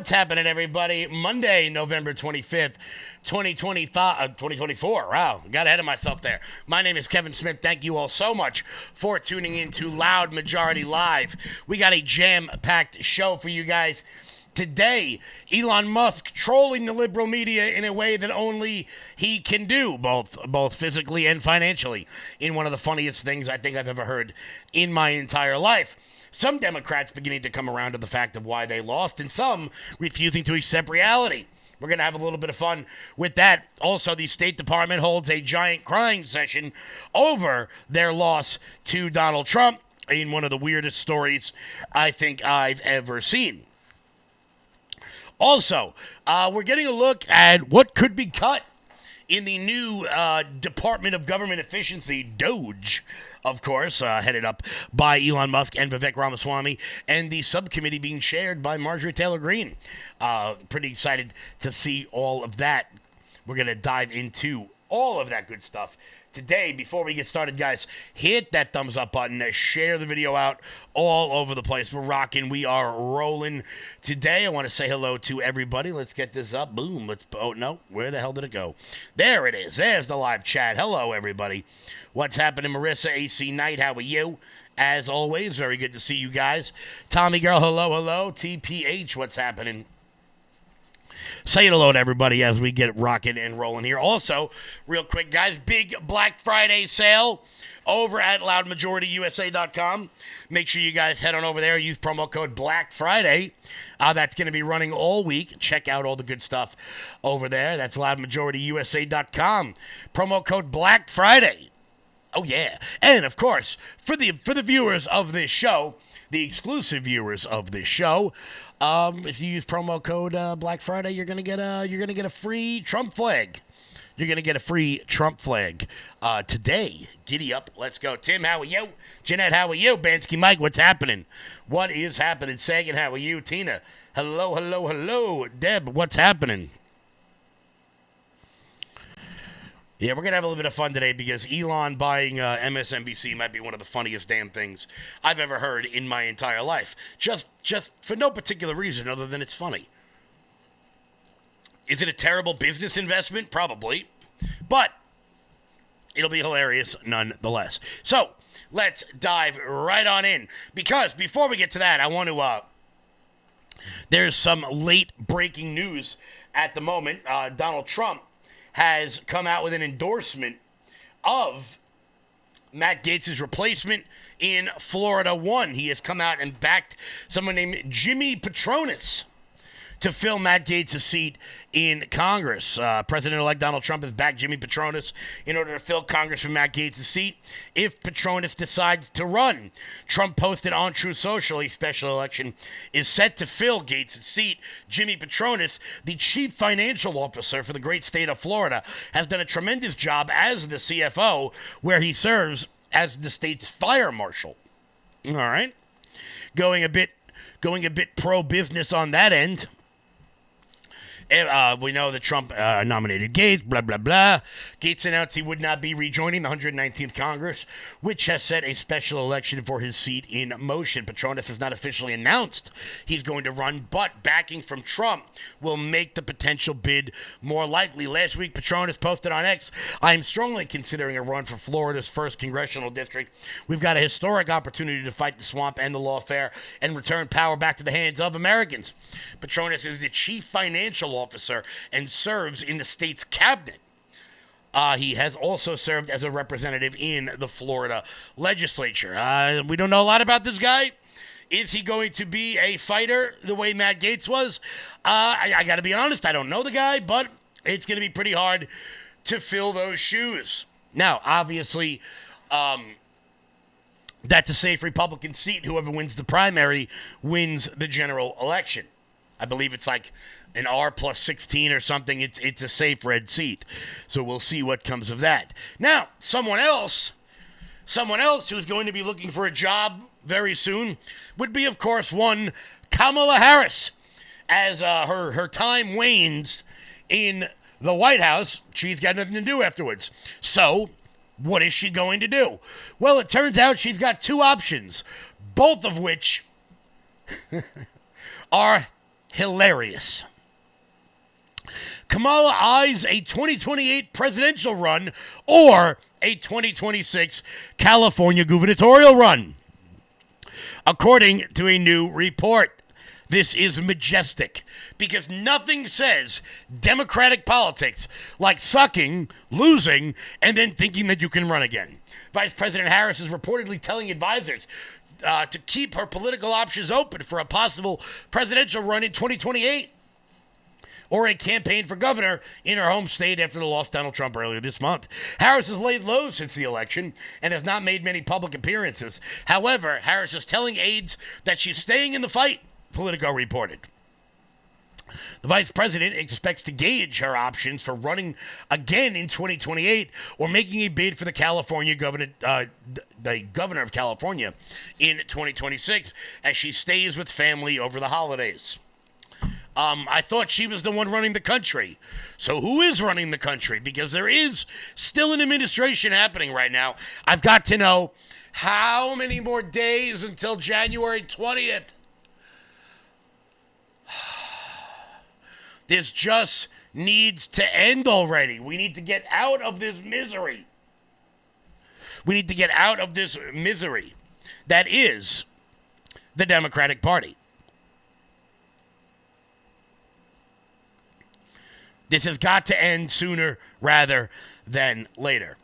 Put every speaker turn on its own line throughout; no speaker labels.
What's happening, everybody? Monday, November 25th, 2024. Wow, got ahead of myself there. My name is Kevin Smith. Thank you all so much for tuning in to Loud Majority Live. We got a jam-packed show for you guys. Today, Elon Musk trolling the liberal media in a way that only he can do, both physically and financially, in one of the funniest things I think I've ever heard in my entire life. Some Democrats beginning to come around to the fact of why they lost, and some refusing to accept reality. We're going to have a little bit of fun with that. Also, the State Department holds a giant crying session over their loss to Donald Trump in one of the weirdest stories I think I've ever seen. Also, we're getting a look at what could be cut in the new Department of Government Efficiency, DOGE, of course, headed up by Elon Musk and Vivek Ramaswamy, and the subcommittee being chaired by Marjorie Taylor Greene. Pretty excited to see all of that. We're going to dive into all of that good stuff today. Before we get started, guys, hit that thumbs up button, share the video out all over the place. We're rocking, we are rolling today. I want to say hello to everybody. Let's get this up. Boom. Oh no, where the hell did it go? There it is. There's the live chat. Hello, everybody. What's happening? Marissa, AC Knight, how are you? As always, very good to see you guys. Tommy Girl, hello. TPH, what's happening? Saying hello to everybody as we get rocking and rolling here. Also, real quick, guys, big Black Friday sale over at loudmajorityusa.com. Make sure you guys head on over there. Use promo code Black Friday. That's going to be running all week. Check out all the good stuff over there. That's loudmajorityusa.com. Promo code Black Friday. Oh, yeah. And, of course, for the viewers of this show, the exclusive viewers of this show, if you use promo code Black Friday, you're gonna get a free Trump flag. You're gonna get a free Trump flag today. Giddy up, let's go. Tim, how are you? Jeanette, how are you? Bansky Mike, what's happening? What is happening? Sagan, how are you? Tina, hello. Deb, what's happening? Yeah, we're going to have a little bit of fun today because Elon buying MSNBC might be one of the funniest damn things I've ever heard in my entire life. Just for no particular reason other than it's funny. Is it a terrible business investment? Probably. But it'll be hilarious nonetheless. So, let's dive right on in. Because before we get to that, I want to... there's some late breaking news at the moment. Donald Trump has come out with an endorsement of Matt Gaetz' replacement in Florida 1. He has come out and backed someone named Jimmy Patronis to fill Matt Gaetz' seat in Congress. President-elect Donald Trump has backed Jimmy Patronis in order to fill Congressman Matt Gaetz' seat if Patronis decides to run. Trump posted on Truth Social a special election is set to fill Gaetz' seat. Jimmy Patronis, the chief financial officer for the great state of Florida, has done a tremendous job as the CFO, where he serves as the state's fire marshal. All right. Going a bit pro-business on that end. We know that Trump nominated Gaetz, blah, blah, blah. Gaetz announced he would not be rejoining the 119th Congress, which has set a special election for his seat in motion. Patronis has not officially announced he's going to run, but backing from Trump will make the potential bid more likely. Last week, Patronis posted on X, I am strongly considering a run for Florida's first congressional district. We've got a historic opportunity to fight the swamp and the lawfare and return power back to the hands of Americans. Patronis is the chief financial officer and serves in the state's cabinet. He has also served as a representative in the Florida legislature. We don't know a lot about this guy. Is he going to be a fighter the way Matt Gaetz was? I got to be honest, I don't know the guy, but it's going to be pretty hard to fill those shoes. Now, obviously, that's a safe Republican seat. Whoever wins the primary wins the general election. I believe it's like an R plus 16 or something. It's a safe red seat. So we'll see what comes of that. Now, someone else who's going to be looking for a job very soon would be, of course, one Kamala Harris. As her time wanes in the White House, she's got nothing to do afterwards. So, what is she going to do? Well, it turns out she's got two options, both of which are hilarious. Kamala eyes a 2028 presidential run or a 2026 California gubernatorial run. According to a new report, this is majestic because nothing says Democratic politics like sucking, losing, and then thinking that you can run again. Vice President Harris is reportedly telling advisors to keep her political options open for a possible presidential run in 2028 or a campaign for governor in her home state after the loss of Donald Trump earlier this month. Harris has laid low since the election and has not made many public appearances. However, Harris is telling aides that she's staying in the fight, Politico reported. The vice president expects to gauge her options for running again in 2028 or making a bid for the governor of California in 2026 as she stays with family over the holidays. I thought she was the one running the country. So who is running the country? Because there is still an administration happening right now. I've got to know how many more days until January 20th. This just needs to end already. We need to get out of this misery. We need to get out of this misery that is the Democratic Party. This has got to end sooner rather than later.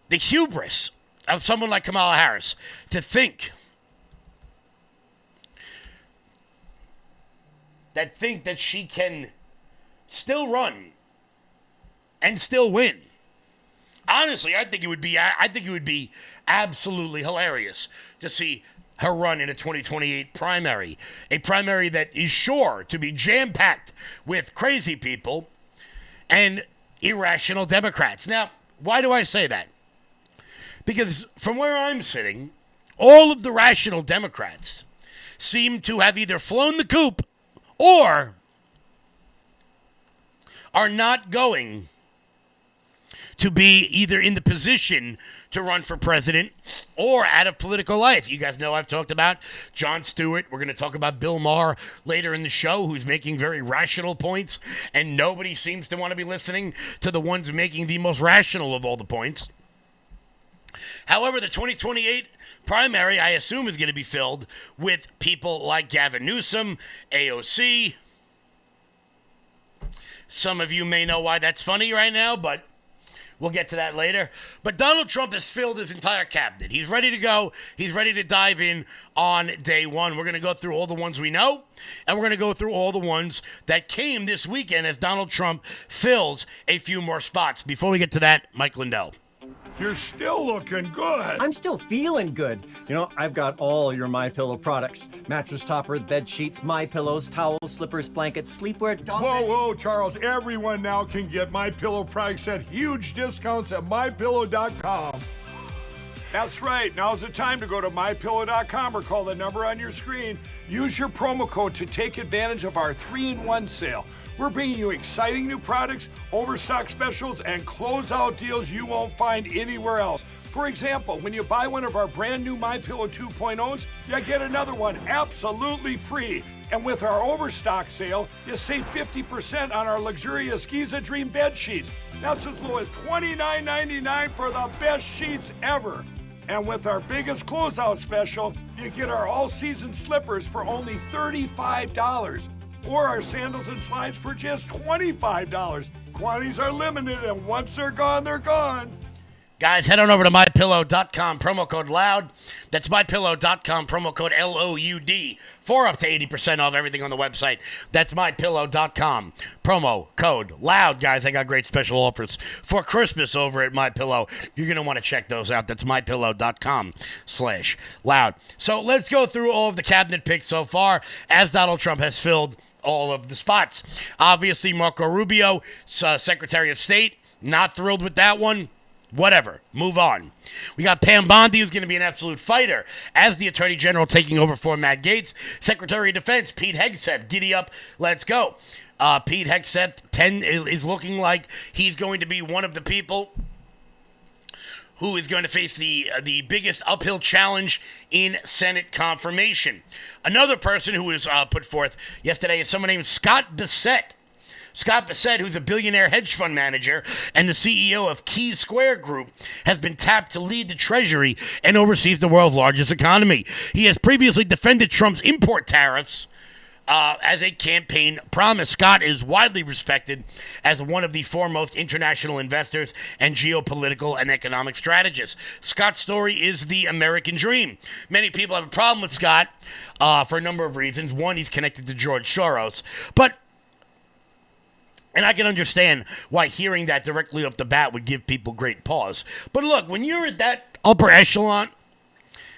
The hubris of someone like Kamala Harris to think that she can still run and still win. Honestly, I think it would be absolutely hilarious to see her run in a 2028 primary, a primary that is sure to be jam-packed with crazy people and irrational Democrats. Now, why do I say that? Because from where I'm sitting, all of the rational Democrats seem to have either flown the coop or are not going to be either in the position to run for president or out of political life. You guys know I've talked about Jon Stewart. We're going to talk about Bill Maher later in the show, who's making very rational points, and nobody seems to want to be listening to the ones making the most rational of all the points. However, the 2028 primary, I assume, is going to be filled with people like Gavin Newsom, AOC. Some of you may know why that's funny right now, but we'll get to that later. But Donald Trump has filled his entire cabinet. He's ready to go. He's ready to dive in on day one. We're going to go through all the ones we know, and we're going to go through all the ones that came this weekend as Donald Trump fills a few more spots. Before we get to that, Mike Lindell.
You're still looking good.
I'm still feeling good. You know, I've got all your MyPillow products. Mattress topper, bed sheets, MyPillows, towels, slippers, blankets, sleepwear, dog beds.
Whoa, Charles. Everyone now can get MyPillow products at huge discounts at MyPillow.com. That's right. Now's the time to go to MyPillow.com or call the number on your screen. Use your promo code to take advantage of our 3-in-1 sale. We're bringing you exciting new products, overstock specials, and closeout deals you won't find anywhere else. For example, when you buy one of our brand new MyPillow 2.0s, you get another one absolutely free. And with our overstock sale, you save 50% on our luxurious Giza Dream bed sheets. That's as low as $29.99 for the best sheets ever. And with our biggest closeout special, you get our all-season slippers for only $35. Or our sandals and slides for just $25. Quantities are limited, and once they're gone, they're gone.
Guys, head on over to MyPillow.com, promo code LOUD. That's MyPillow.com, promo code LOUD, for up to 80% off everything on the website. That's MyPillow.com, promo code LOUD. Guys, I got great special offers for Christmas over at MyPillow. You're going to want to check those out. That's MyPillow.com/LOUD. So let's go through all of the cabinet picks so far as Donald Trump has filled all of the spots. Obviously, Marco Rubio, Secretary of State, not thrilled with that one. Whatever. Move on. We got Pam Bondi, who's going to be an absolute fighter as the Attorney General, taking over for Matt Gaetz. Secretary of Defense, Pete Hegseth. Giddy up. Let's go. Pete Hegseth is looking like he's going to be one of the people who is going to face the biggest uphill challenge in Senate confirmation. Another person who was put forth yesterday is someone named Scott Bissett. Scott Bissett, who's a billionaire hedge fund manager and the CEO of Key Square Group, has been tapped to lead the Treasury and oversees the world's largest economy. He has previously defended Trump's import tariffs as a campaign promise. Scott is widely respected as one of the foremost international investors and geopolitical and economic strategists. Scott's story is the American dream. Many people have a problem with Scott for a number of reasons. One, he's connected to George Soros. And I can understand why hearing that directly off the bat would give people great pause. But look, when you're at that upper echelon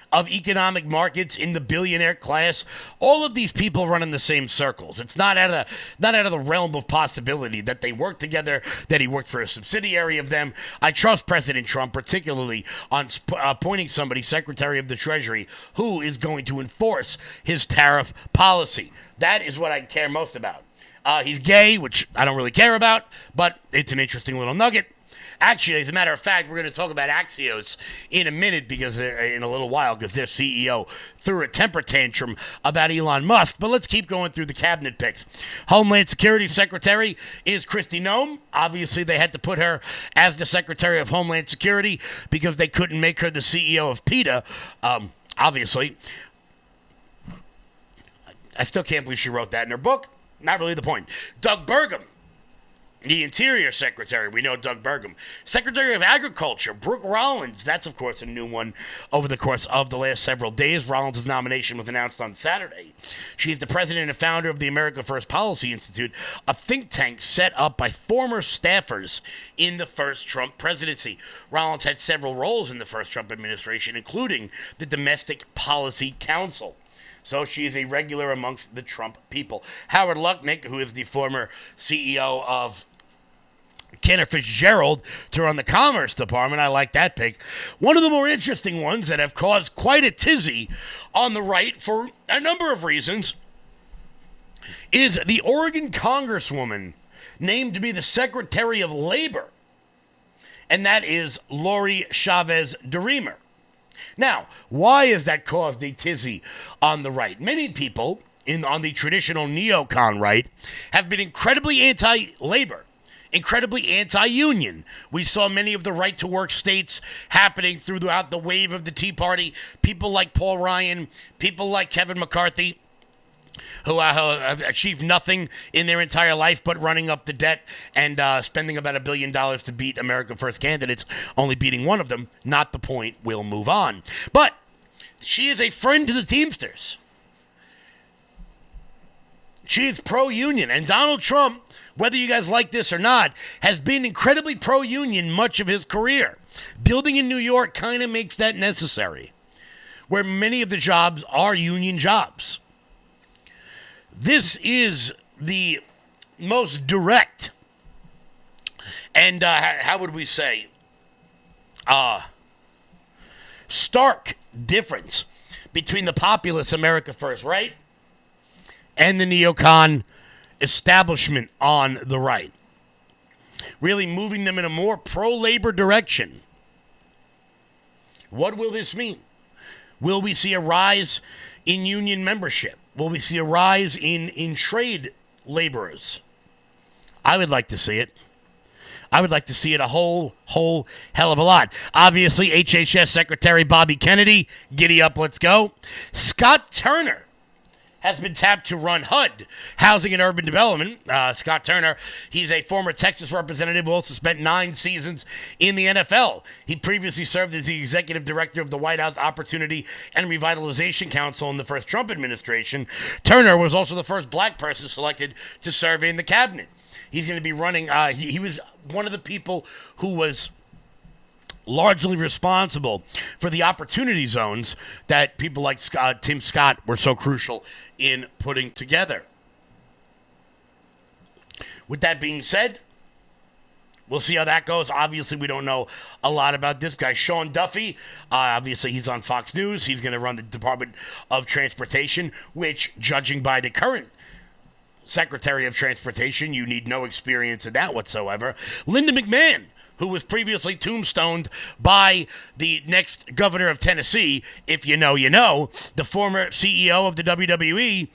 of economic markets in the billionaire class, all of these people run in the same circles. It's not out of the realm of possibility that they work together, that he worked for a subsidiary of them. I trust President Trump, particularly on appointing somebody Secretary of the Treasury who is going to enforce his tariff policy. That is what I care most about. He's gay, which I don't really care about, but it's an interesting little nugget. Actually, as a matter of fact, we're going to talk about Axios in a minute in a little while, because their CEO threw a temper tantrum about Elon Musk. But let's keep going through the cabinet picks. Homeland Security Secretary is Kristi Noem. Obviously, they had to put her as the Secretary of Homeland Security because they couldn't make her the CEO of PETA, obviously. I still can't believe she wrote that in her book. Not really the point. Doug Burgum, the Interior Secretary. We know Doug Burgum. Secretary of Agriculture, Brooke Rollins. That's, of course, a new one over the course of the last several days. Rollins' nomination was announced on Saturday. She's the president and founder of the America First Policy Institute, a think tank set up by former staffers in the first Trump presidency. Rollins had several roles in the first Trump administration, including the Domestic Policy Council. So she is a regular amongst the Trump people. Howard Lutnick, who is the former CEO of Cantor Fitzgerald, to run the Commerce Department. I like that pick. One of the more interesting ones that have caused quite a tizzy on the right for a number of reasons is the Oregon Congresswoman named to be the Secretary of Labor, and that is Lori Chavez DeRemer. Now, why has that caused a tizzy on the right? Many people on the traditional neocon right have been incredibly anti-labor, incredibly anti-union. We saw many of the right-to-work states happening throughout the wave of the Tea Party. People like Paul Ryan, people like Kevin McCarthy, who have achieved nothing in their entire life but running up the debt and spending about $1 billion to beat America First candidates, only beating one of them. Not the point. We'll move on. But she is a friend to the Teamsters. She is pro-union. And Donald Trump, whether you guys like this or not, has been incredibly pro-union much of his career. Building in New York kind of makes that necessary, where many of the jobs are union jobs. This is the most direct and, how would we say, stark difference between the populist America First right and the neocon establishment on the right. Really moving them in a more pro-labor direction. What will this mean? Will we see a rise in union membership? Will we see a rise in trade laborers? I would like to see it. I would like to see it a whole hell of a lot. Obviously, HHS Secretary Bobby Kennedy, giddy up, let's go. Scott Turner has been tapped to run HUD, Housing and Urban Development. Scott Turner, he's a former Texas representative who also spent 9 seasons in the NFL. He previously served as the executive director of the White House Opportunity and Revitalization Council in the first Trump administration. Turner was also the first black person selected to serve in the cabinet. He's going to be running, he was one of the people who was largely responsible for the opportunity zones that people like Tim Scott were so crucial in putting together. With that being said, we'll see how that goes. Obviously, we don't know a lot about this guy. Sean Duffy, obviously he's on Fox News. He's going to run the Department of Transportation, which, judging by the current Secretary of Transportation, you need no experience in that whatsoever. Linda McMahon, who was previously tombstoned by the next governor of Tennessee, if you know, you know, the former CEO of the WWE,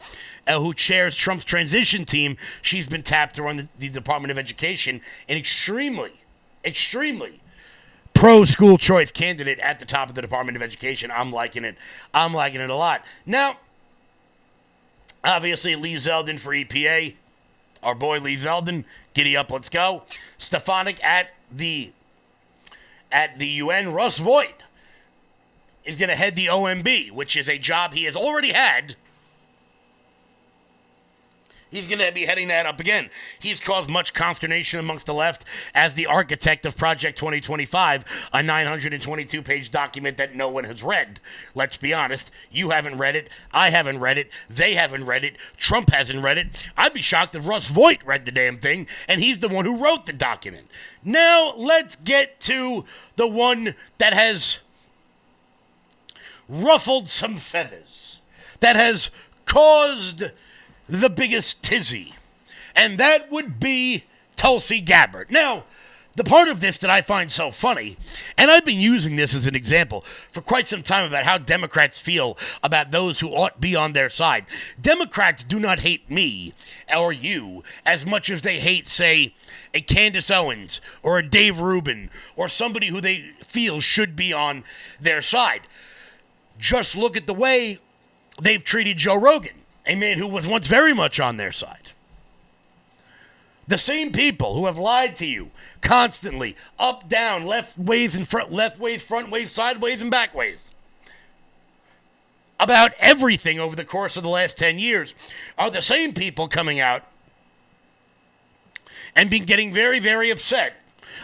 who chairs Trump's transition team. She's been tapped to run the Department of Education, an extremely pro-school choice candidate at the top of the Department of Education. I'm liking it. I'm liking it a lot. Now, obviously, Lee Zeldin for EPA. Our boy Lee Zeldin, giddy up, let's go. Stefanik at the UN. Russ Voigt is going to head the OMB, which is a job he has already had. He's going to be heading that up again. He's caused much consternation amongst the left as the architect of Project 2025, a 922-page document that no one has read. Let's be honest. You haven't read it. I haven't read it. They haven't read it. Trump hasn't read it. I'd be shocked if Russ Voigt read the damn thing, and he's the one who wrote the document. Now, let's get to the one that has ruffled some feathers, that has caused the biggest tizzy, and that would be Tulsi Gabbard. Now, the part of this that I find so funny, and I've been using this as an example for quite some time about how Democrats feel about those who ought be on their side. Democrats do not hate me or you as much as they hate, say, a Candace Owens or a Dave Rubin or somebody who they feel should be on their side. Just look at the way they've treated Joe Rogan, a man who was once very much on their side. The same people who have lied to you constantly, up, down, left ways and front ways, sideways, and back ways, about everything over the course of the last 10 years, are the same people coming out and getting very, very upset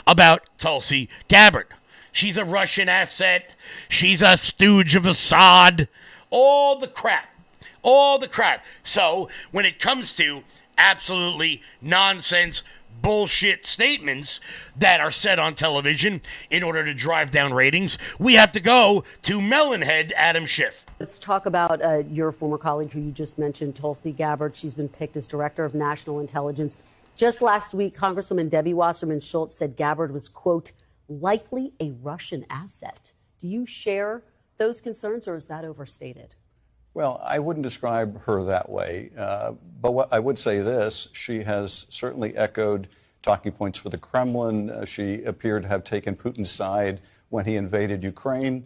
about Tulsi Gabbard. She's a Russian asset. She's a stooge of Assad. All the crap. So when it comes to absolutely nonsense, bullshit statements that are said on television in order to drive down ratings, we have to go to Melonhead Adam Schiff.
Let's talk about your former colleague who you just mentioned, Tulsi Gabbard. She's been picked as Director of National Intelligence. Just last week, Congresswoman Debbie Wasserman Schultz said Gabbard was, quote, likely a Russian asset. Do you share those concerns, or is that overstated?
Well, I wouldn't describe her that way, but what I would say this, she has certainly echoed talking points for the Kremlin. She appeared to have taken Putin's side when he invaded Ukraine.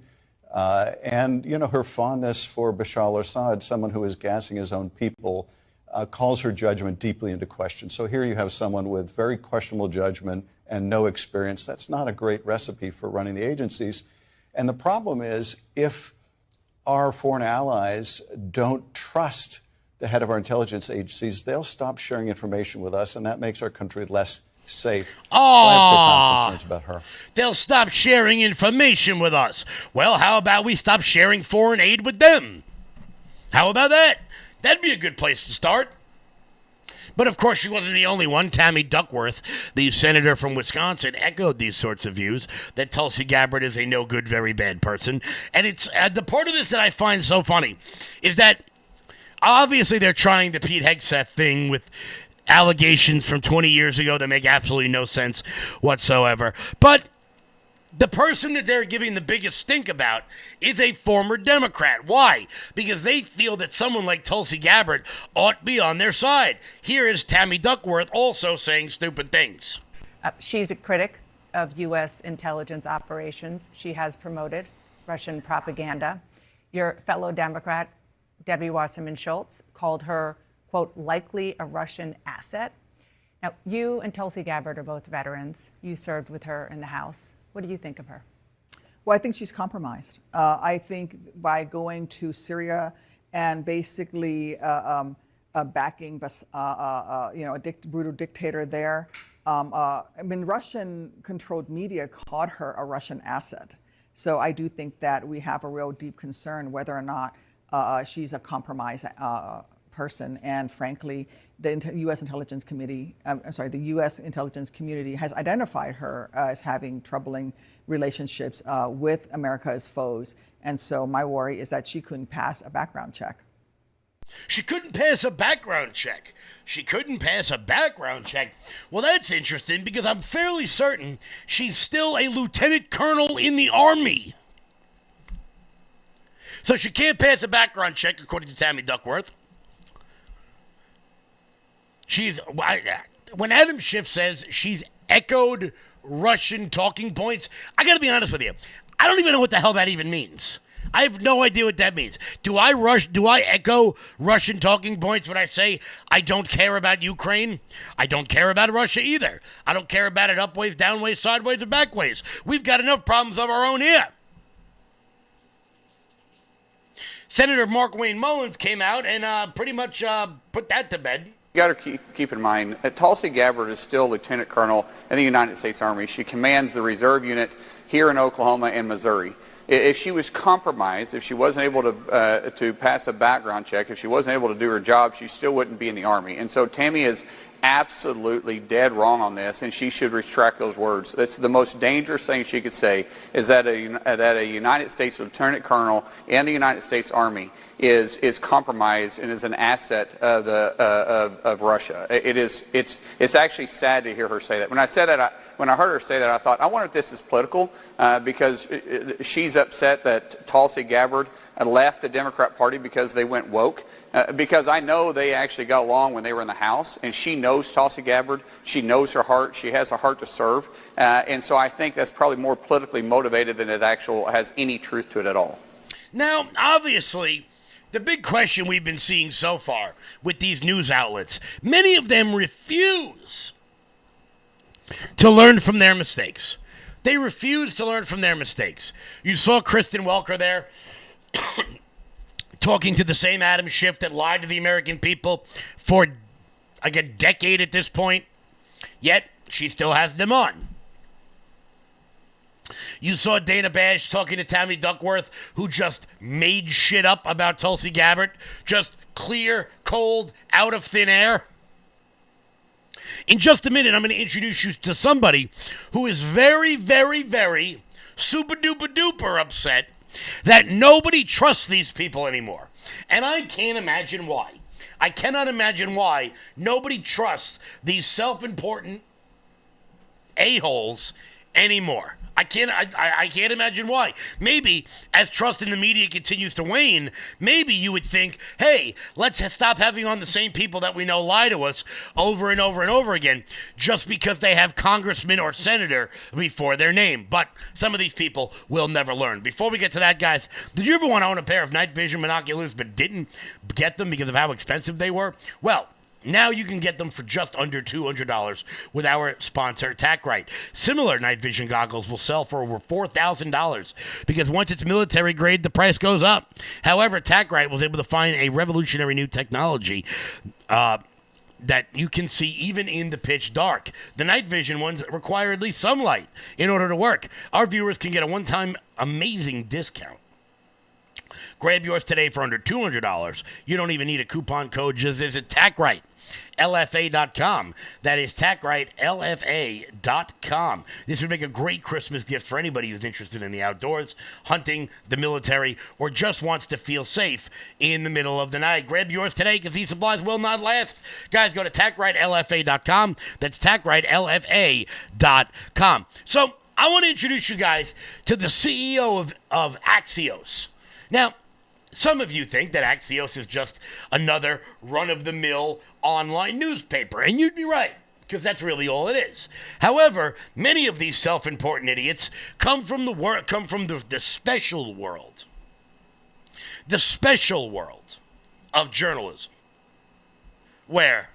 And, you know, her fondness for Bashar al-Assad, someone who is gassing his own people, calls her judgment deeply into question. So here you have someone with very questionable judgment and no experience. That's not a great recipe for running the agencies. And the problem is, if our foreign allies don't trust the head of our intelligence agencies, they'll stop sharing information with us, and that makes our country less safe. So I have profound concerns about her.
They'll stop sharing information with us. Well, how about we stop sharing foreign aid with them? How about that? That'd be a good place to start. But, of course, she wasn't the only one. Tammy Duckworth, the senator from Wisconsin, echoed these sorts of views, that Tulsi Gabbard is a no-good, very bad person. And it's the part of this that I find so funny is that obviously they're trying the Pete Hegseth thing with allegations from 20 years ago that make absolutely no sense whatsoever. But the person that they're giving the biggest stink about is a former Democrat. Why? Because they feel that someone like Tulsi Gabbard ought to be on their side. Here is Tammy Duckworth also saying stupid things.
She's a critic of U.S. intelligence operations. She has promoted Russian propaganda. Your fellow Democrat, Debbie Wasserman Schultz, called her, quote, likely a Russian asset. Now, you and Tulsi Gabbard are both veterans. You served with her in the House. What do you think of her?
Well, I think she's compromised. I think by going to Syria and basically backing a brutal dictator there, Russian-controlled media called her a Russian asset. So I do think that we have a real deep concern whether or not she's a compromised person. And frankly, the U.S. Intelligence Committee, the U.S. intelligence community has identified her as having troubling relationships with America's foes. And so my worry is that she couldn't pass a background check.
She couldn't pass a background check. She couldn't pass a background check. Well, that's interesting because I'm fairly certain she's still a lieutenant colonel in the Army. So she can't pass a background check, according to Tammy Duckworth. When Adam Schiff says she's echoed Russian talking points, I got to be honest with you. I don't even know what the hell that even means. I have no idea what that means. Do I echo Russian talking points when I say I don't care about Ukraine? I don't care about Russia either. I don't care about it upways, downways, sideways, or backways. We've got enough problems of our own here. Senator Mark Wayne Mullins came out and pretty much put that to bed.
You got to keep in mind that Tulsi Gabbard is still Lieutenant Colonel in the United States Army. She commands the reserve unit here in Oklahoma and Missouri. If she was compromised, if she wasn't able to pass a background check, if she wasn't able to do her job, she still wouldn't be in the Army. And so Tammy is absolutely dead wrong on this, and she should retract those words. That's the most dangerous thing she could say, is that a United States Lieutenant Colonel in the United States Army is compromised and is an asset of Russia. It's actually sad to hear her say that. When I heard her say that, I thought, I wonder if this is political, because she's upset that Tulsi Gabbard left the Democrat Party because they went woke. Because I know they actually got along when they were in the House, and she knows Tulsi Gabbard. She knows her heart. She has a heart to serve. And so I think that's probably more politically motivated than it actually has any truth to it at all.
Now, obviously, the big question we've been seeing so far with these news outlets, many of them refuse to learn from their mistakes. They refuse to learn from their mistakes. You saw Kristen Welker there talking to the same Adam Schiff that lied to the American people for like a decade at this point, yet she still has them on. You saw Dana Bash talking to Tammy Duckworth, who just made shit up about Tulsi Gabbard, just clear, cold, out of thin air. In just a minute, I'm going to introduce you to somebody who is very, very, very super duper duper upset that nobody trusts these people anymore. And I can't imagine why. I cannot imagine why nobody trusts these self-important a-holes anymore. I can't imagine why. Maybe as trust in the media continues to wane, maybe you would think, hey, let's stop having on the same people that we know lie to us over and over and over again just because they have congressman or senator before their name. But some of these people will never learn. Before we get to that, guys, did you ever want to own a pair of night vision binoculars but didn't get them because of how expensive they were? Well, now you can get them for just under $200 with our sponsor, TacRite. Similar night vision goggles will sell for over $4,000 because once it's military grade, the price goes up. However, TacRite was able to find a revolutionary new technology that you can see even in the pitch dark. The night vision ones require at least some light in order to work. Our viewers can get a one-time amazing discount. Grab yours today for under $200. You don't even need a coupon code. Just visit TacRite. LFA.com. That is TacRite.LFA.com. This would make a great Christmas gift for anybody who's interested in the outdoors, hunting, the military, or just wants to feel safe in the middle of the night. Grab yours today because these supplies will not last. Guys, go to TacRite.LFA.com. That's TacRite.LFA.com. So I want to introduce you guys to the CEO of Axios. Now, some of you think that Axios is just another run-of-the-mill online newspaper, and you'd be right, because that's really all it is. However, many of these self-important idiots come from the special world of journalism, where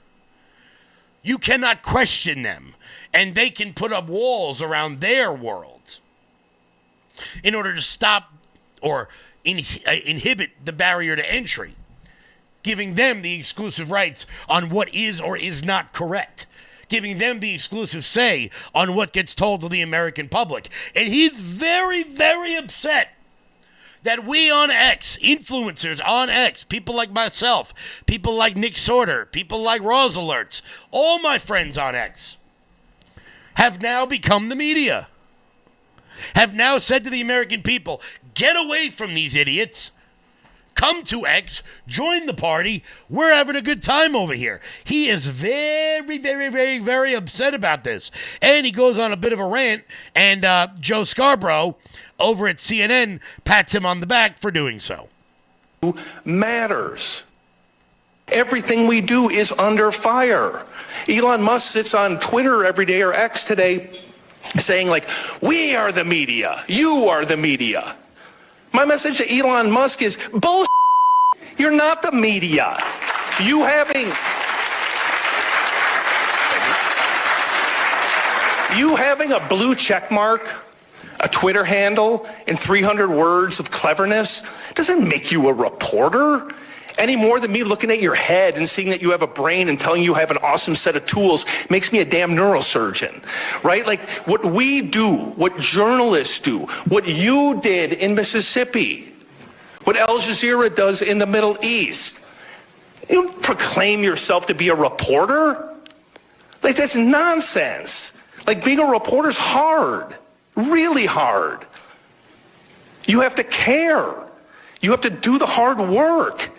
you cannot question them, and they can put up walls around their world in order to stop or inhibit the barrier to entry, giving them the exclusive rights on what is or is not correct, giving them the exclusive say on what gets told to the American public. And he's very, very upset that we on X, influencers on X, people like myself, people like Nick Sorter, people like Rose Alerts, all my friends on X, have now become the media. Have now said to the American people, get away from these idiots. come to X, join the party. We're having a good time over here. He is very, very, very, very upset about this. And he goes on a bit of a rant, and Joe Scarborough over at CNN pats him on the back for doing so.
Matters. Everything we do is under fire. Elon Musk sits on Twitter every day, or X today, saying like, we are the media, you are the media. My message to Elon Musk is bullshit. You're not the media. You having a blue check mark, a Twitter handle, and 300 words of cleverness doesn't make you a reporter any more than me looking at your head and seeing that you have a brain and telling you have an awesome set of tools makes me a damn neurosurgeon, right? Like what we do, what journalists do, what you did in Mississippi, what Al Jazeera does in the Middle East. You don't proclaim yourself to be a reporter. Like that's nonsense. Like being a reporter is hard, really hard. You have to care. You have to do the hard work.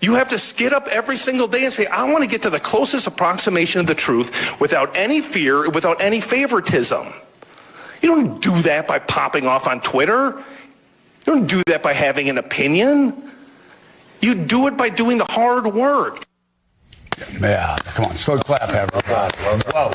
You have to get up every single day and say, I want to get to the closest approximation of the truth without any fear, without any favoritism. You don't do that by popping off on Twitter. You don't do that by having an opinion. You do it by doing the hard work.
Yeah, come on, slow clap, everybody. Whoa.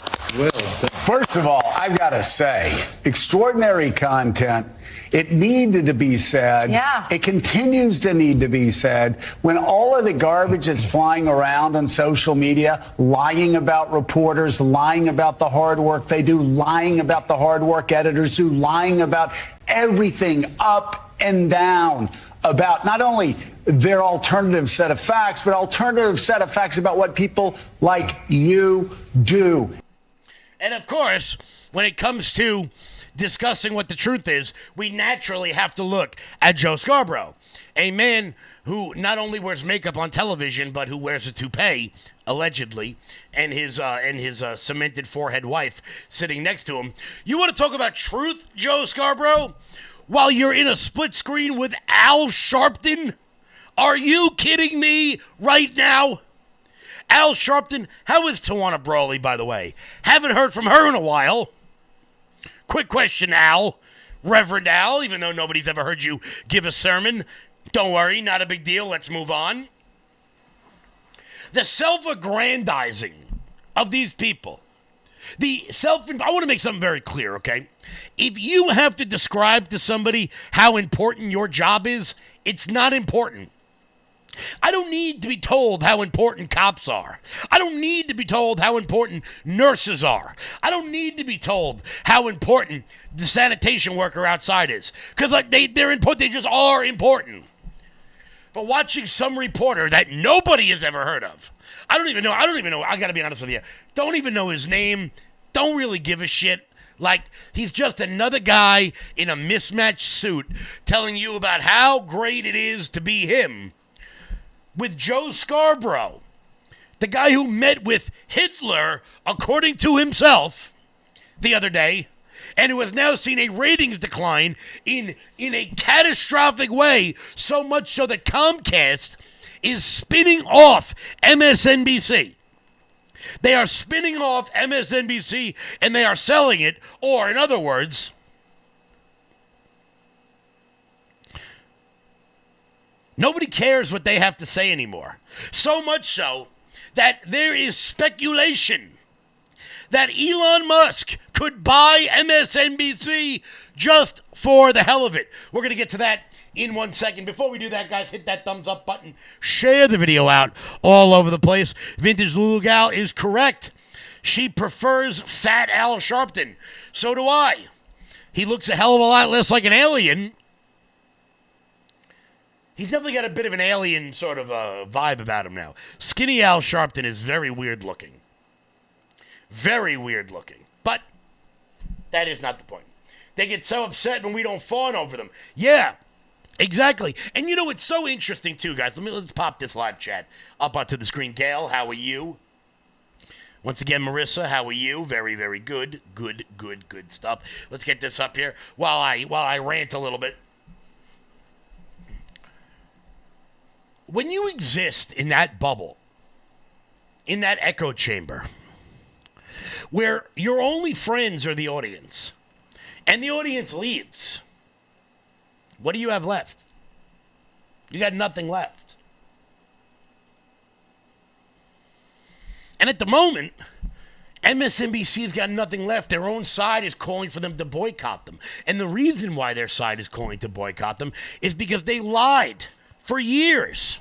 First of all, I've got to say, extraordinary content. It needed to be said.
Yeah.
It continues to need to be said. When all of the garbage is flying around on social media, lying about reporters, lying about the hard work they do, lying about the hard work editors do, lying about everything up and down about not only their alternative set of facts, but alternative set of facts about what people like you do.
And of course, when it comes to discussing what the truth is, we naturally have to look at Joe Scarborough, a man who not only wears makeup on television, but who wears a toupee, allegedly, and his cemented forehead wife sitting next to him. You want to talk about truth, Joe Scarborough? While you're in a split screen with Al Sharpton? Are you kidding me right now? Al Sharpton, how is Tawana Brawley, by the way? Haven't heard from her in a while. Quick question, Al. Reverend Al, even though nobody's ever heard you give a sermon. Don't worry, not a big deal. Let's move on. The self-aggrandizing of these people. I want to make something very clear, okay? If you have to describe to somebody how important your job is, it's not important. I don't need to be told how important cops are. I don't need to be told how important nurses are. I don't need to be told how important the sanitation worker outside is. Because they're important, they just are important. But watching some reporter that nobody has ever heard of, I don't even know, I gotta be honest with you, don't even know his name, don't really give a shit. Like, he's just another guy in a mismatched suit telling you about how great it is to be him. With Joe Scarborough, the guy who met with Hitler, according to himself, the other day, and who has now seen a ratings decline in a catastrophic way, so much so that Comcast is spinning off MSNBC. They are spinning off MSNBC and they are selling it, or in other words, nobody cares what they have to say anymore. So much so that there is speculation that Elon Musk could buy MSNBC just for the hell of it. We're going to get to that in 1 second. Before we do that, guys, hit that thumbs up button. Share the video out all over the place. Vintage Lulu Gal is correct. She prefers fat Al Sharpton. So do I. He looks a hell of a lot less like an alien. He's definitely got a bit of an alien sort of vibe about him now. Skinny Al Sharpton is very weird looking. Very weird looking. But that is not the point. They get so upset when we don't fawn over them. Yeah, exactly. And you know, it's so interesting too, guys. Let's pop this live chat up onto the screen. Gail, how are you? Once again, Marissa, how are you? Very, very good. Good stuff. Let's get this up here while I rant a little bit. when you exist in that bubble, in that echo chamber, where your only friends are the audience, and the audience leaves, what do you have left? You got nothing left. And at the moment, MSNBC's got nothing left. Their own side is calling for them to boycott them. And the reason why their side is calling to boycott them is because they lied for years.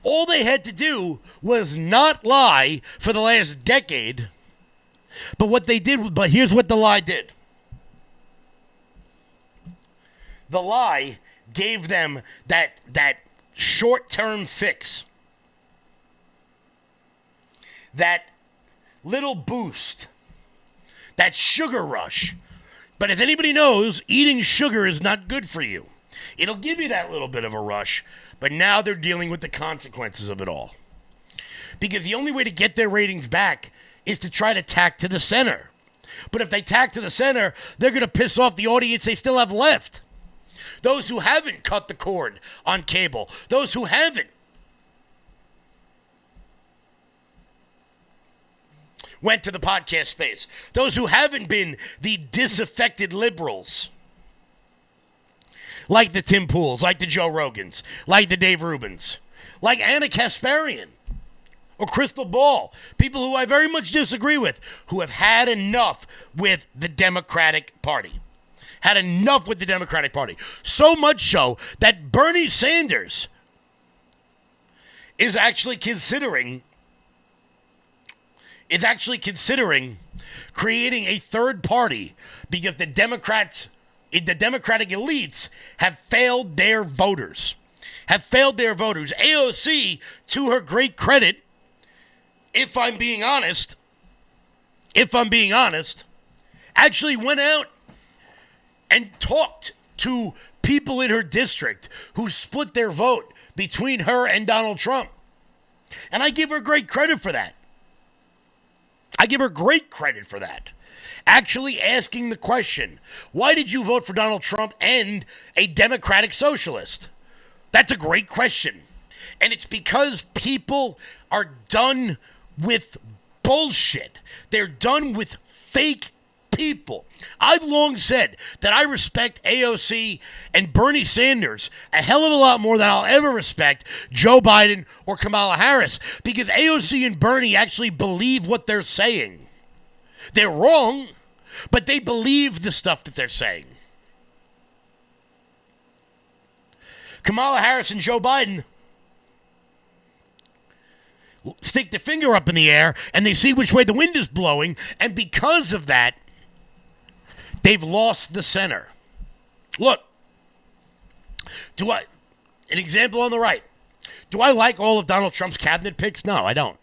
All they had to do was not lie for the last decade. But here's what the lie did. The lie gave them that short-term fix. That little boost. That sugar rush. But as anybody knows, eating sugar is not good for you. It'll give you that little bit of a rush, but now they're dealing with the consequences of it all. Because the only way to get their ratings back is to try to tack to the center. But if they tack to the center, they're going to piss off the audience they still have left. Those who haven't cut the cord on cable. Those who haven't went to the podcast space. Those who haven't been the disaffected liberals. Like the Tim Pools, like the Joe Rogans, like the Dave Rubins, like Anna Kasparian or Crystal Ball. People who I very much disagree with, who have had enough with the Democratic Party. Had enough with the Democratic Party. So much so that Bernie Sanders is actually considering creating a third party because the Democratic elites have failed their voters. AOC, to her great credit, if I'm being honest, actually went out and talked to people in her district who split their vote between her and Donald Trump. And I give her great credit for that. Actually asking the question, why did you vote for Donald Trump and a Democratic socialist? That's a great question. And it's because people are done with bullshit. They're done with fake people. I've long said that I respect AOC and Bernie Sanders a hell of a lot more than I'll ever respect Joe Biden or Kamala Harris, because AOC and Bernie actually believe what they're saying. They're wrong, but they believe the stuff that they're saying. Kamala Harris and Joe Biden stick the finger up in the air and they see which way the wind is blowing, and because of that, they've lost the center. Look, an example on the right. Do I like all of Donald Trump's cabinet picks? No, I don't.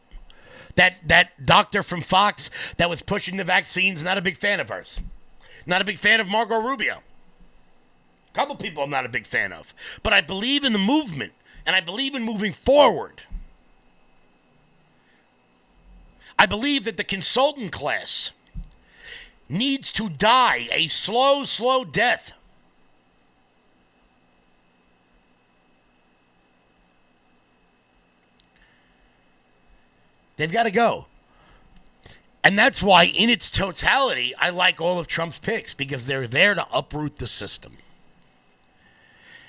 That doctor from Fox that was pushing the vaccines, not a big fan of hers. Not a big fan of Marco Rubio. A couple people I'm not a big fan of. But I believe in the movement, and I believe in moving forward. I believe that the consultant class needs to die a slow, slow death. They've got to go. And that's why, in its totality, I like all of Trump's picks, because they're there to uproot the system.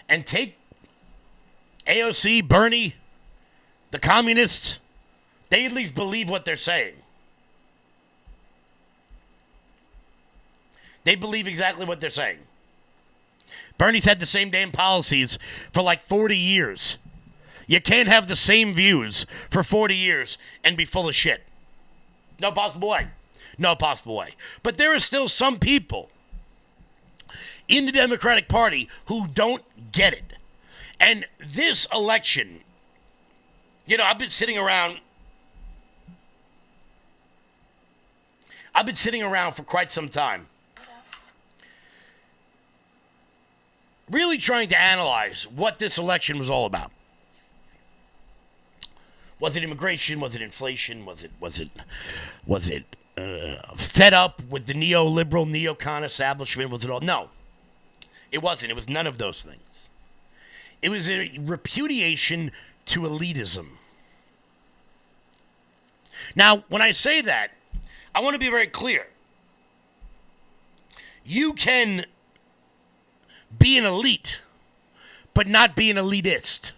And take AOC, Bernie, the communists, they at least believe what they're saying. They believe exactly what they're saying. Bernie's had the same damn policies for like 40 years. You can't have the same views for 40 years and be full of shit. No possible way. No possible way. But there are still some people in the Democratic Party who don't get it. And this election, I've been sitting around for quite some time, really trying to analyze what this election was all about. Was it immigration? Was it inflation? Was it fed up with the neoliberal, neocon establishment? Was it all? No, it wasn't. It was none of those things. It was a repudiation to elitism. Now, when I say that, I want to be very clear. You can be an elite, but not be an elitist.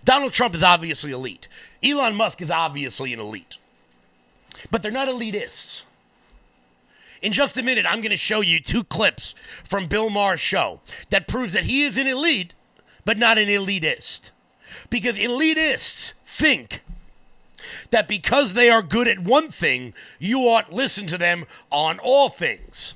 Donald Trump is obviously elite. Elon Musk is obviously an elite. But they're not elitists. In just a minute, I'm going to show you 2 clips from Bill Maher's show that proves that he is an elite, but not an elitist. Because elitists think that because they are good at one thing, you ought to listen to them on all things.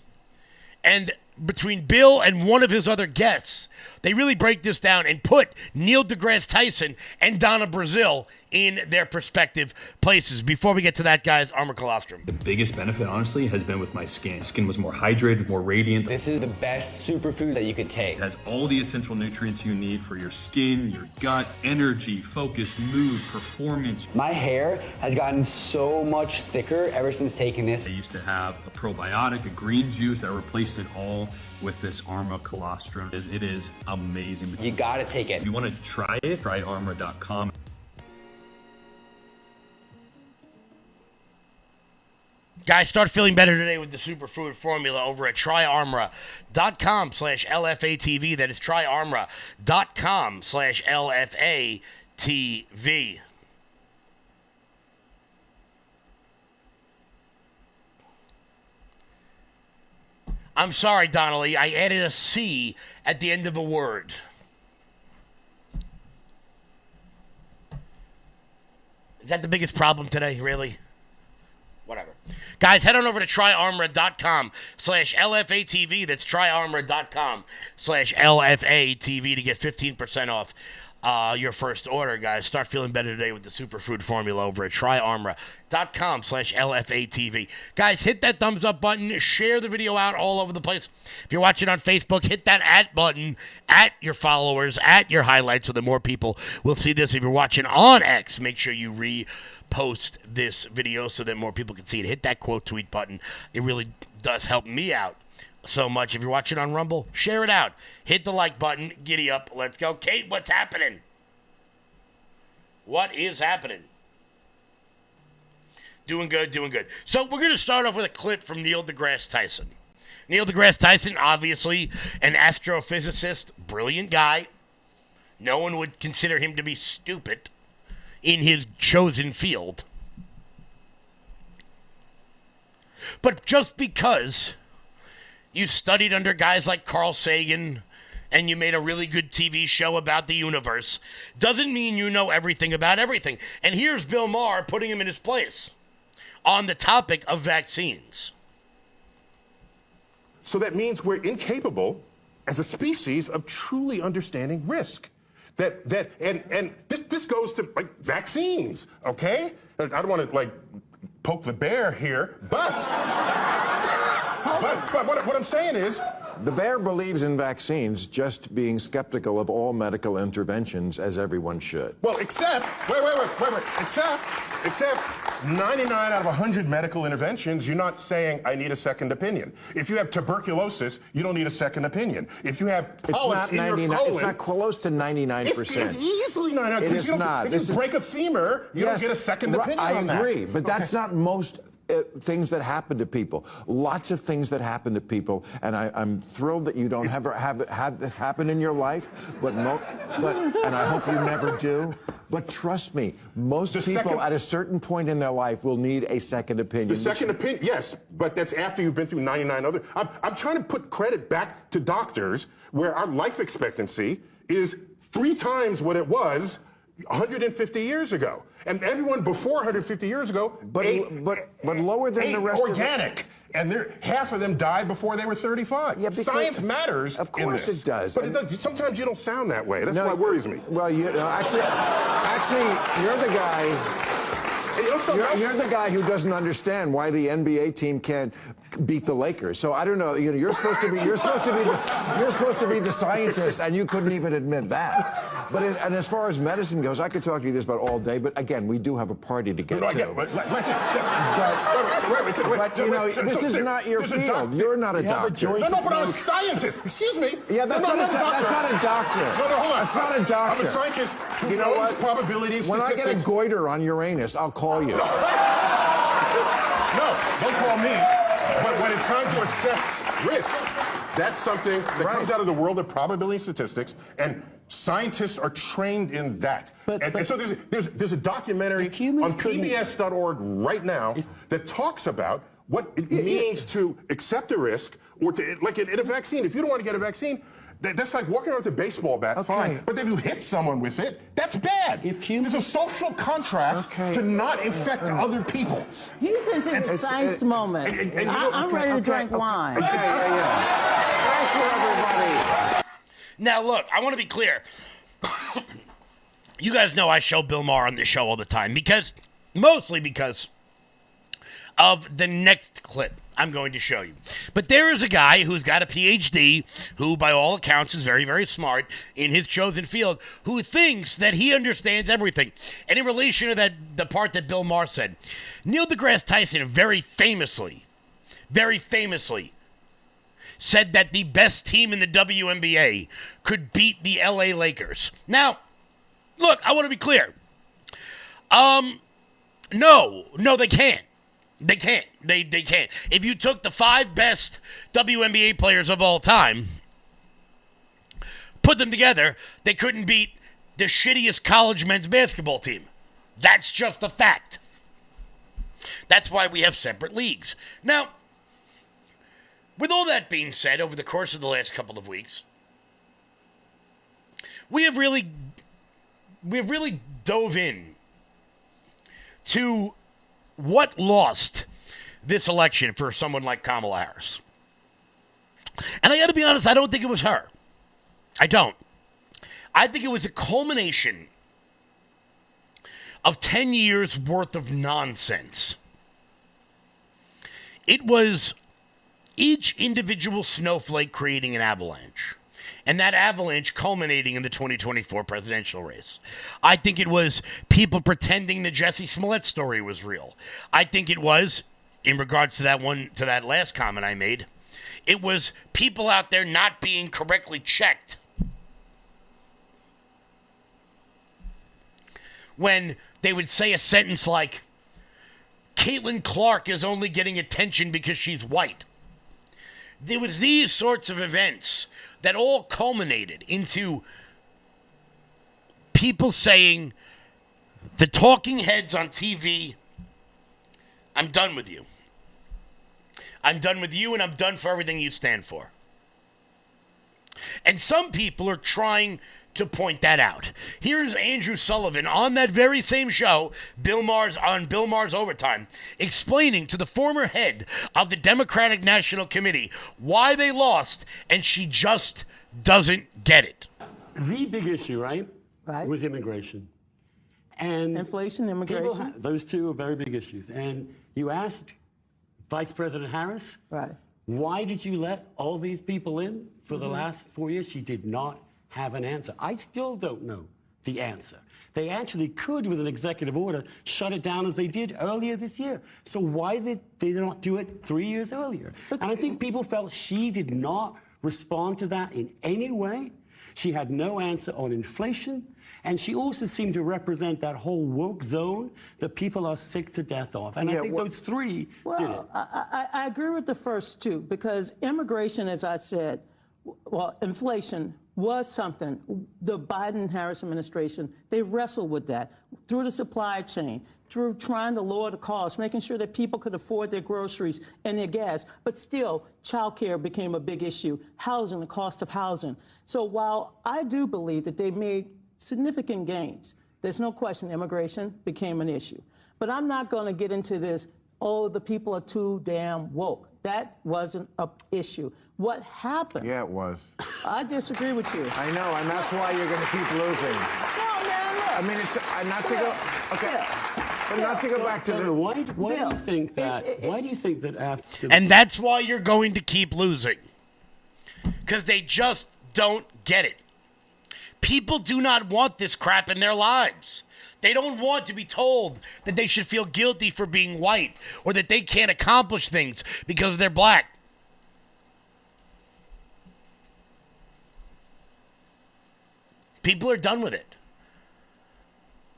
And between Bill and one of his other guests, they really break this down and put Neil deGrasse Tyson and Donna Brazile in their respective places. Before we get to that, guys, Armor Colostrum.
The biggest benefit, honestly, has been with my skin. Skin was more hydrated, more radiant.
This is the best superfood that you could take.
It has all the essential nutrients you need for your skin, your gut, energy, focus, mood, performance.
My hair has gotten so much thicker ever since taking this.
I used to have a probiotic, a green juice that replaced it all with this Armor Colostrum. It is amazing.
You gotta take it.
If you want to try it, try armor.com.
Guys, start feeling better today with the superfood formula over at tryarmra.com/LFATV. That is tryarmra.com/LFATV. I'm sorry, Donnelly. I added a C at the end of a word. Is that the biggest problem today, really? Whatever. Guys, head on over to tryarmra.com/LFATV. That's tryarmra.com/LFATV to get 15% off your first order, guys. Start feeling better today with the superfood formula over at tryarmra.com/LFATV. Guys, hit that thumbs up button. Share the video out all over the place. If you're watching on Facebook, hit that @ button, at your followers, at your highlights, so that more people will see this. If you're watching on X, make sure you repost this video so that more people can see it. Hit that quote tweet button. It really does help me out so much. If you're watching on Rumble, share it out. Hit the like button. Giddy up. Let's go. Kate, what's happening? What is happening? Doing good, doing good. So we're going to start off with a clip from Neil deGrasse Tyson. Neil deGrasse Tyson, obviously an astrophysicist, brilliant guy. No one would consider him to be stupid in his chosen field. But just because you studied under guys like Carl Sagan and you made a really good TV show about the universe doesn't mean you know everything about everything. And here's Bill Maher putting him in his place on the topic of vaccines.
So that means we're incapable as a species of truly understanding risk. And this goes to like vaccines, okay? I don't want to like poke the bear here, but what I'm saying is,
the bear believes in vaccines, just being skeptical of all medical interventions, as everyone should.
Well, except 99 out of 100 medical interventions, you're not saying, I need a second opinion. If you have tuberculosis, you don't need a second opinion. If you have polyps in your colon...
It's not close to 99%.
It's easily 99%.
It is not.
If you break a femur, you don't get a second opinion on that.
I agree, but that's not most... things that happen to people. Lots of things that happen to people, and I'm thrilled that you don't ever have this happen in your life, but and I hope you never do. But trust me, most people at a certain point in their life will need a second opinion.
The second opinion, yes, but that's after you've been through 99 other. I'm trying to put credit back to doctors, where our life expectancy is 3 times what it was 150 years ago. And everyone before 150 years ago
but lower than the rest
organic. And half of them died before they were 35. Yeah, science matters.
Of course it does.
But sometimes you don't sound that way. That's what worries me.
Well, actually, you're the guy. You're the guy who doesn't understand why the NBA team can't beat the Lakers. So I don't know. You're supposed to be the scientist, and you couldn't even admit that. But and as far as medicine goes, I could talk to you this about all day. But again, we do have a party to get to. But you know, this is not your field. You're not a doctor.
No, but I'm a scientist. Excuse me.
Yeah, that's not a doctor.
No, hold on.
That's not a doctor.
I'm a scientist who
You know
knows
what?
probability
When I
statistics.
get a goiter on Uranus, I'll call you.
No, don't call me. But when it's time to assess risk, that's something that comes out of the world of probability statistics, and scientists are trained in that. And so there's a documentary on PBS.org right now that talks about what it means to accept a risk, or to, like in a vaccine. If you don't want to get a vaccine, that's like walking around with a baseball bat, fine. But if you hit someone with it, that's bad. There's a social contract to not infect other people.
He's into the science moment. I'm ready to drink wine.
Thank you, everybody.
Now, look, I want to be clear. You guys know I show Bill Maher on this show all the time mostly because of the next clip I'm going to show you. But there is a guy who's got a PhD, who by all accounts is very, very smart in his chosen field, who thinks that he understands everything. And in relation to the part that Bill Maher said, Neil deGrasse Tyson very famously said that the best team in the WNBA could beat the LA Lakers. Now, look, I want to be clear. No, they can't. They can't. They can't. If you took the 5 best WNBA players of all time, put them together, they couldn't beat the shittiest college men's basketball team. That's just a fact. That's why we have separate leagues. Now, with all that being said, over the course of the last couple of weeks, we have really dove in to what lost this election for someone like Kamala Harris. And I got to be honest, I don't think it was her. I don't. I think it was a culmination of 10 years worth of nonsense. It was each individual snowflake creating an avalanche, and that avalanche culminating in the 2024 presidential race. I think it was people pretending the Jussie Smollett story was real. I think it was, in regards to that last comment I made, it was people out there not being correctly checked. When they would say a sentence like, Caitlin Clark is only getting attention because she's white. There was these sorts of events that all culminated into people saying, the talking heads on TV, I'm done with you. I'm done with you, and I'm done for everything you stand for. And some people are trying to point that out. Here's Andrew Sullivan on that very same show, Bill Maher's Overtime, explaining to the former head of the Democratic National Committee why they lost, and she just doesn't get it.
The big issue, right, was immigration. And
inflation, immigration.
Those two are very big issues. And you asked Vice President Harris, why did you let all these people in for the last 4 years? She did not have an answer. I still don't know the answer. They actually could, with an executive order, shut it down as they did earlier this year. So why did they not do it 3 years earlier? And I think people felt she did not respond to that in any way. She had no answer on inflation. And she also seemed to represent that whole woke zone that people are sick to death of. And I think those three did it.
I agree with the first two, because immigration, as I said, inflation was something. The Biden-Harris administration, they wrestled with that through the supply chain, through trying to lower the cost, making sure that people could afford their groceries and their gas. But still, childcare became a big issue, housing, the cost of housing. So while I do believe that they made significant gains, there's no question immigration became an issue. But I'm not going to get into this, oh, the people are too damn woke. That wasn't an issue. What happened?
Yeah, it was.
I disagree with you.
I know, and that's why you're going to keep losing.
No, man, look.
I mean, it's not to go. Okay. But not to go back to the.
Why do you think that? Why do you think that after?
And that's why you're going to keep losing. Because they just don't get it. People do not want this crap in their lives. They don't want to be told that they should feel guilty for being white or that they can't accomplish things because they're black. People are done with it.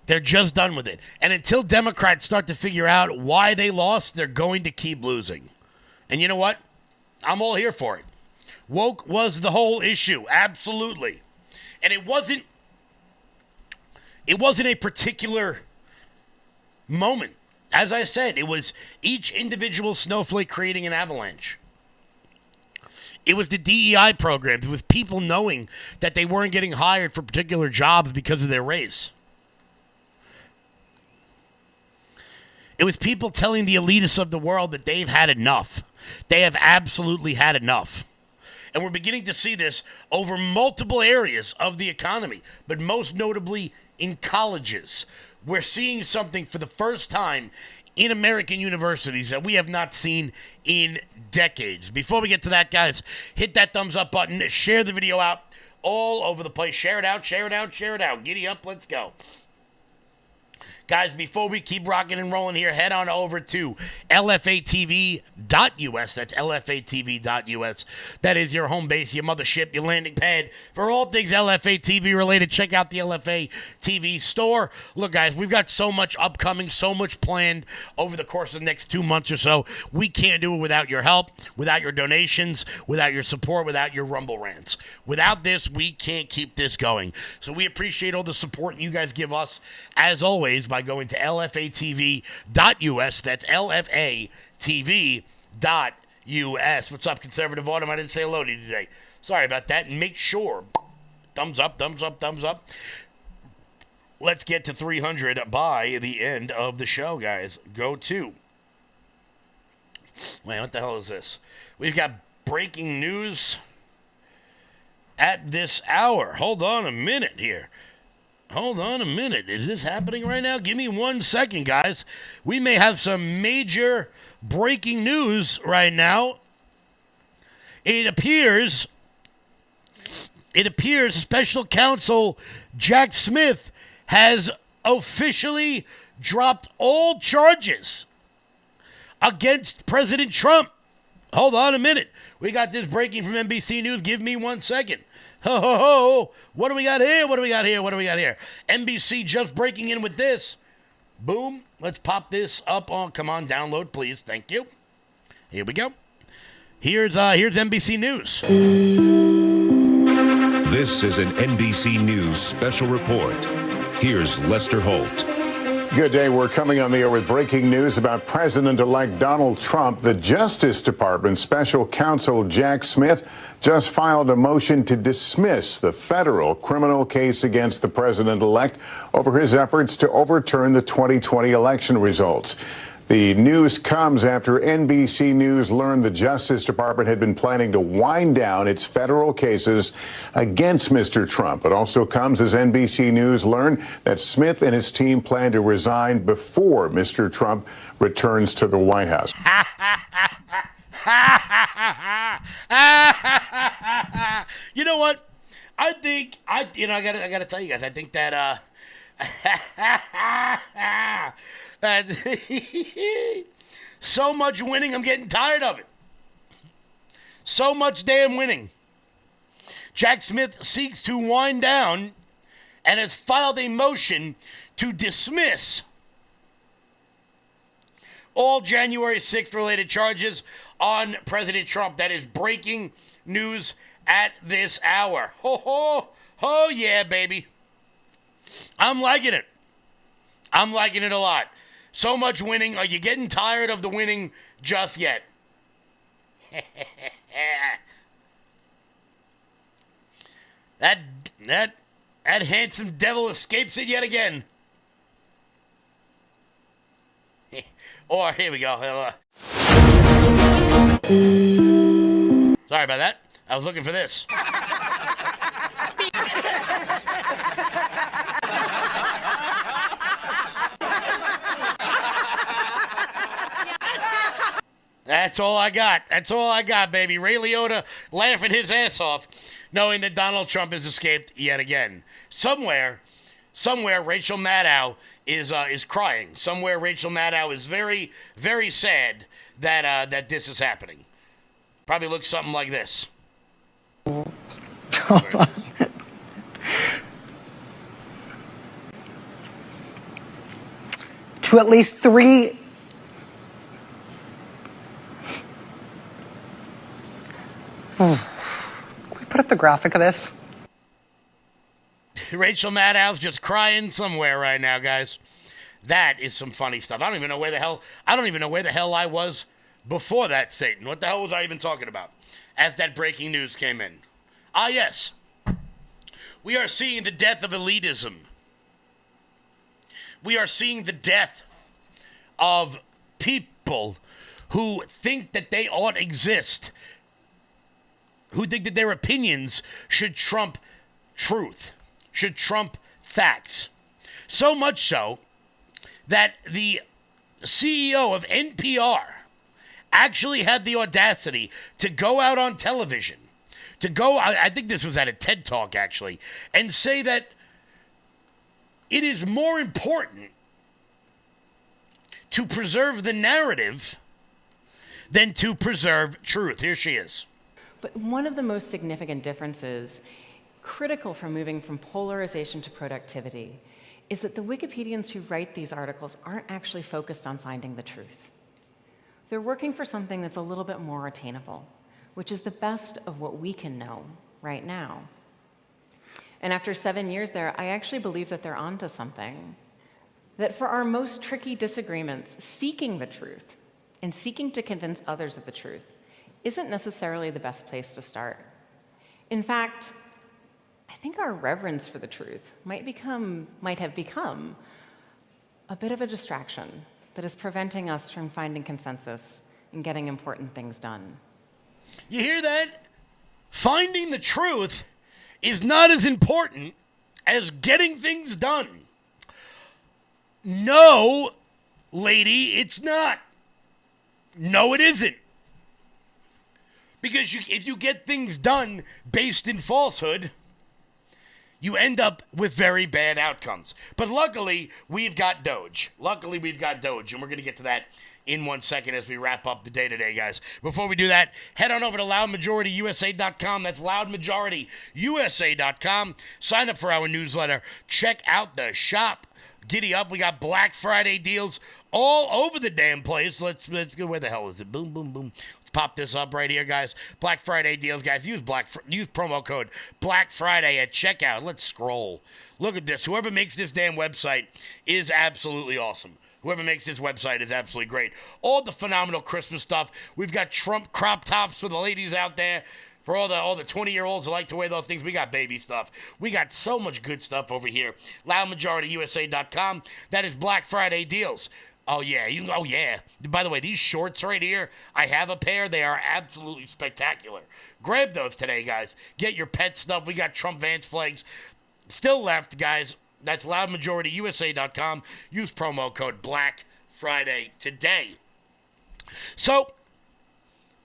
They're just done with it. And until Democrats start to figure out why they lost, they're going to keep losing. And you know what? I'm all here for it. Woke was the whole issue. Absolutely. And it wasn't a particular moment. As I said, it was each individual snowflake creating an avalanche. It was the DEI programs. It was people knowing that they weren't getting hired for particular jobs because of their race. It was people telling the elitists of the world that they've had enough. They have absolutely had enough. And we're beginning to see this over multiple areas of the economy, but most notably in colleges. We're seeing something for the first time in American universities that we have not seen in decades. Before we get to that, guys, hit that thumbs up button, share the video out all over the place. Share it out, share it out, share it out. Giddy up, let's go. Guys, before we keep rocking and rolling here, head on over to lfatv.us. That's lfatv.us. That is your home base, your mothership, your landing pad. For all things LFA TV related, check out the LFA TV store. Look, guys, we've got so much upcoming, so much planned over the course of the next 2 months or so. We can't do it without your help, without your donations, without your support, without your Rumble rants. Without this, we can't keep this going. So we appreciate all the support you guys give us, as always, by going to lfatv.us. That's lfatv.us. What's up, Conservative Autumn? I didn't say hello to you today. Sorry about that. And make sure, thumbs up, thumbs up, thumbs up. Let's get to 300 by the end of the show, guys. Go to. Wait, what the hell is this? We've got breaking news at this hour. Hold on a minute here. Hold on a minute. Is this happening right now? Give me 1 second, guys. We may have some major breaking news right now. It appears Special Counsel Jack Smith has officially dropped all charges against President Trump. Hold on a minute. We got this breaking from NBC News. Give me 1 second. Ho, ho, ho. What do we got here? What do we got here? What do we got here? NBC just breaking in with this. Boom. Let's pop this up on. Come on, download, please. Thank you. Here we go. Here's NBC News.
This is an NBC News special report. Here's Lester Holt.
Good day. We're coming on the air with breaking news about President-elect Donald Trump. The Justice Department Special Counsel Jack Smith just filed a motion to dismiss the federal criminal case against the president-elect over his efforts to overturn the 2020 election results. The news comes after NBC News learned the Justice Department had been planning to wind down its federal cases against Mr. Trump. It also comes as NBC News learned that Smith and his team plan to resign before Mr. Trump returns to the White House.
You know what? I gotta tell you guys, I think that, so much winning, I'm getting tired of it. So much damn winning. Jack Smith seeks to wind down and has filed a motion to dismiss all January 6th related charges on President Trump. That is breaking news at this hour. Ho, ho, ho, yeah, baby. I'm liking it. I'm liking it a lot. So much winning. Are you getting tired of the winning just yet? That handsome devil escapes it yet again. Or here we go. Sorry about that. I was looking for this. That's all I got. That's all I got, baby. Ray Liotta laughing his ass off, knowing that Donald Trump has escaped yet again. Somewhere somewhere Rachel Maddow is crying. Somewhere Rachel Maddow is very, very sad that this is happening. Probably looks something like this.
Hold on. To at least 3. Can we put up the graphic of this?
Rachel Maddow's just crying somewhere right now, guys. That is some funny stuff. I don't even know where the hell I was before that, Satan. What the hell was I even talking about as that breaking news came in? Ah, yes. We are seeing the death of elitism. We are seeing the death of people who think that they ought to exist, who think that their opinions should trump truth, should trump facts. So much so that the CEO of NPR actually had the audacity to go out on television, I think this was at a TED Talk actually, and say that it is more important to preserve the narrative than to preserve truth. Here she is.
But one of the most significant differences, critical for moving from polarization to productivity, is that the Wikipedians who write these articles aren't actually focused on finding the truth. They're working for something that's a little bit more attainable, which is the best of what we can know right now. And after 7 years there, I actually believe that they're onto something. That for our most tricky disagreements, seeking the truth and seeking to convince others of the truth isn't necessarily the best place to start. In fact, I think our reverence for the truth might have become a bit of a distraction that is preventing us from finding consensus and getting important things done.
You hear that? Finding the truth is not as important as getting things done. No, lady, it's not. No, it isn't. Because if you get things done based in falsehood, you end up with very bad outcomes. But luckily, we've got Doge. And we're going to get to that in 1 second as we wrap up the day today, guys. Before we do that, head on over to loudmajorityusa.com. That's loudmajorityusa.com. Sign up for our newsletter. Check out the shop. Giddy up. We got Black Friday deals all over the damn place. Let's go. Where the hell is it? Boom, boom, boom. Let's pop this up right here, guys. Black Friday deals, guys. Use promo code Black Friday at checkout. Let's scroll. Look at this. Whoever makes this damn website is absolutely awesome. Whoever makes this website is absolutely great. All the phenomenal Christmas stuff. We've got Trump crop tops for the ladies out there. For all the 20-year-olds who like to wear those things, we got baby stuff. We got so much good stuff over here. LoudMajorityUSA.com. That is Black Friday deals. Oh, yeah. Oh, yeah. By the way, these shorts right here, I have a pair. They are absolutely spectacular. Grab those today, guys. Get your pet stuff. We got Trump Vance flags. Still left, guys. That's LoudMajorityUSA.com. Use promo code Black Friday today. So,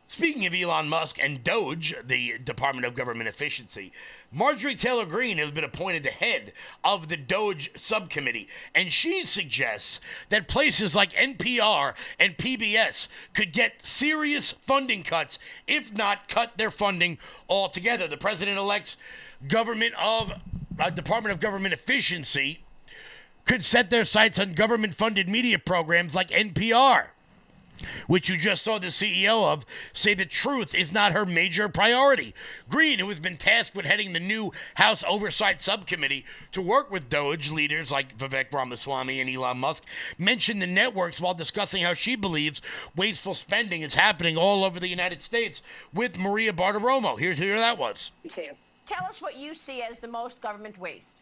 speaking of Elon Musk and DOGE, the Department of Government Efficiency, Marjorie Taylor Greene has been appointed the head of the DOGE subcommittee, and she suggests that places like NPR and PBS could get serious funding cuts, if not cut their funding altogether. The president-elect's Department of Government Efficiency could set their sights on government-funded media programs like NPR, which you just saw the CEO of say the truth is not her major priority. Greene, who has been tasked with heading the new House Oversight Subcommittee to work with DOGE leaders like Vivek Ramaswamy and Elon Musk, mentioned the networks while discussing how she believes wasteful spending is happening all over the United States with Maria Bartiromo. Here's who that was.
Tell us what you see as the most government waste.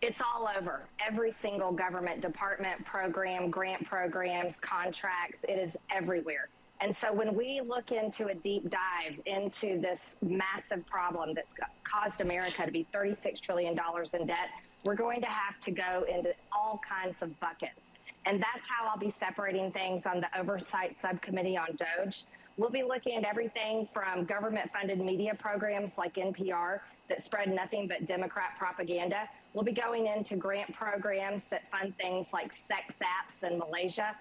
It's all over. Every single government department, program, grant programs, contracts, it is everywhere. And so when we look into a deep dive into this massive problem that's caused America to be $36 trillion in debt, we're going to have to go into all kinds of buckets. And that's how I'll be separating things on the Oversight Subcommittee on DOGE. We'll be looking at everything from government-funded media programs like NPR that spread nothing but Democrat propaganda. We'll be going into grant programs that fund things like sex apps in Malaysia,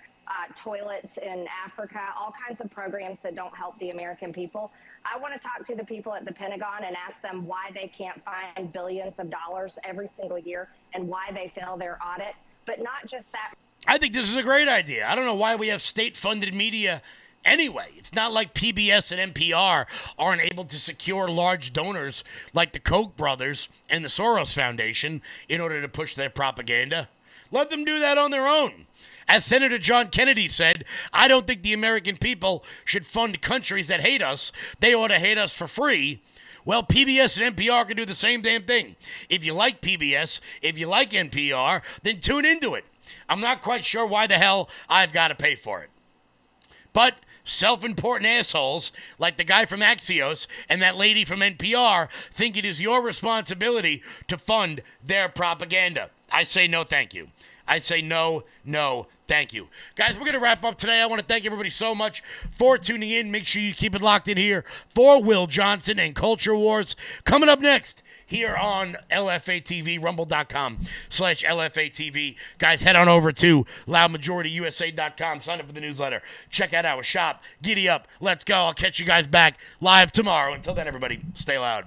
toilets in Africa, all kinds of programs that don't help the American people. I want to talk to the people at the Pentagon and ask them why they can't find billions of dollars every single year and why they fail their audit. But not just that.
I think this is a great idea. I don't know why we have state-funded media anyway. It's not like PBS and NPR aren't able to secure large donors like the Koch brothers and the Soros Foundation in order to push their propaganda. Let them do that on their own. As Senator John Kennedy said, I don't think the American people should fund countries that hate us. They ought to hate us for free. Well, PBS and NPR can do the same damn thing. If you like PBS, if you like NPR, then tune into it. I'm not quite sure why the hell I've got to pay for it. But self-important assholes like the guy from Axios and that lady from NPR think it is your responsibility to fund their propaganda. I say no, thank you. I say no, thank you. Guys, we're going to wrap up today. I want to thank everybody so much for tuning in. Make sure you keep it locked in here for Will Johnson and Culture Wars. Coming up next here on LFA TV, rumble.com/LFA TV. Guys, head on over to loudmajorityusa.com. Sign up for the newsletter. Check out our shop. Giddy up. Let's go. I'll catch you guys back live tomorrow. Until then, everybody, stay loud.